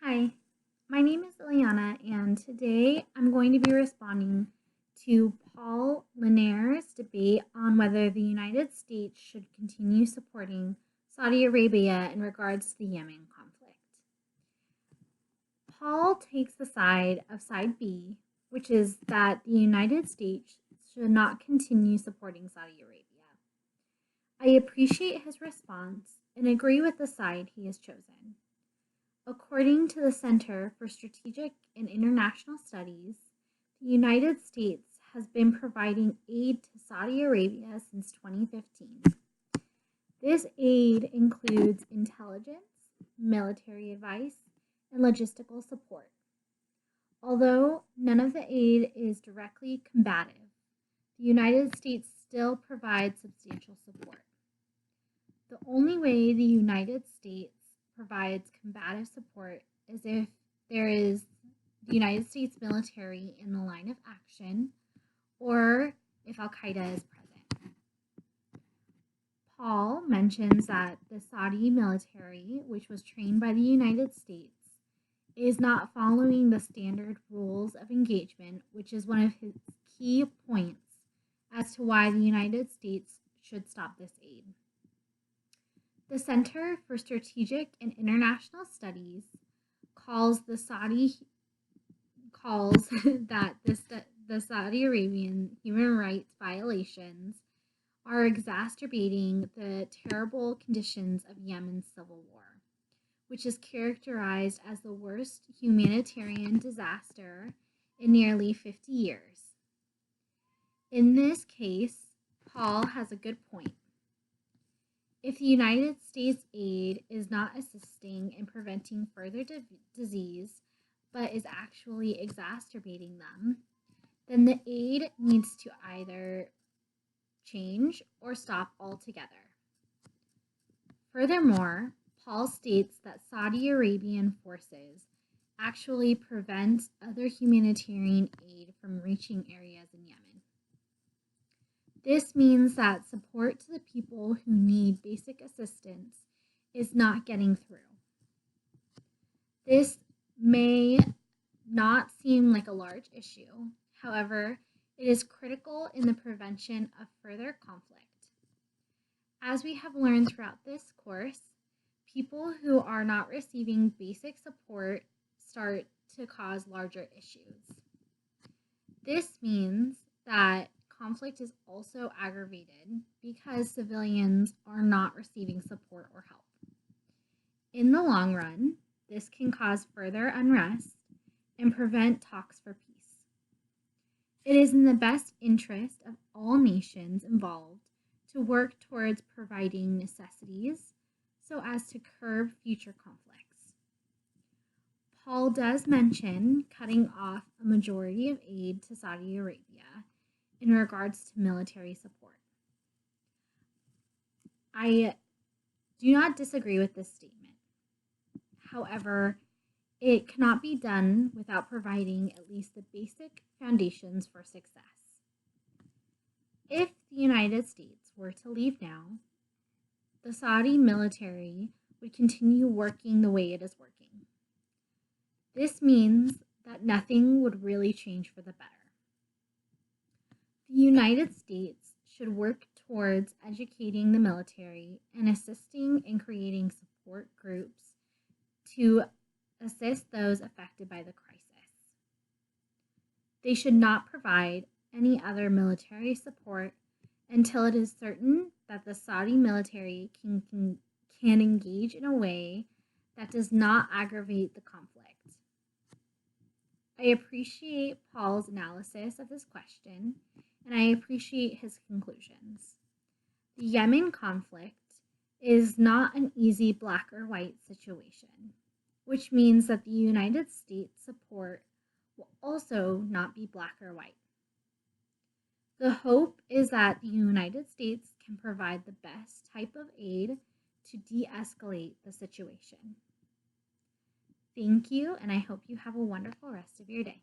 Hi, my name is Ileana, and today I'm going to be responding to Paul Lanier's debate on whether the United States should continue supporting Saudi Arabia in regards to the Yemen conflict. Paul takes the side of side B, which is that the United States should not continue supporting Saudi Arabia. I appreciate his response and agree with the side he has chosen. According to the Center for Strategic and International Studies, the United States has been providing aid to Saudi Arabia since 2015. This aid includes intelligence, military advice, and logistical support. Although none of the aid is directly combative, the United States still provides substantial support. The only way the United States provides combative support is if there is the United States military in the line of action or if Al Qaeda is present. Paul mentions that the Saudi military, which was trained by the United States, is not following the standard rules of engagement, which is one of his key points as to why the United States should stop this aid. The Center for Strategic and International Studies calls the Saudi Arabian human rights violations are exacerbating the terrible conditions of Yemen's civil war, which is characterized as the worst humanitarian disaster in nearly 50 years. In this case, Paul has a good point. If the United States aid is not assisting in preventing further disease, but is actually exacerbating them, then the aid needs to either change or stop altogether. Furthermore, Paul states that Saudi Arabian forces actually prevent other humanitarian aid from reaching areas in Yemen. This means that support to the people who need basic assistance is not getting through. This may not seem like a large issue. However, it is critical in the prevention of further conflict. As we have learned throughout this course, people who are not receiving basic support start to cause larger issues. This means that conflict is also aggravated because civilians are not receiving support or help. In the long run, this can cause further unrest and prevent talks for peace. It is in the best interest of all nations involved to work towards providing necessities so as to curb future conflicts. Paul does mention cutting off a majority of aid to Saudi Arabia in regards to military support. I do not disagree with this statement. However, it cannot be done without providing at least the basic foundations for success. If the United States were to leave now, the Saudi military would continue working the way it is working. This means that nothing would really change for the better. The United States should work towards educating the military and assisting in creating support groups to assist those affected by the crisis. They should not provide any other military support until it is certain that the Saudi military can engage in a way that does not aggravate the conflict. I appreciate Paul's analysis of this question, and I appreciate his conclusions. The Yemen conflict is not an easy black or white situation, which means that the United States support will also not be black or white. The hope is that the United States can provide the best type of aid to de-escalate the situation. Thank you, and I hope you have a wonderful rest of your day.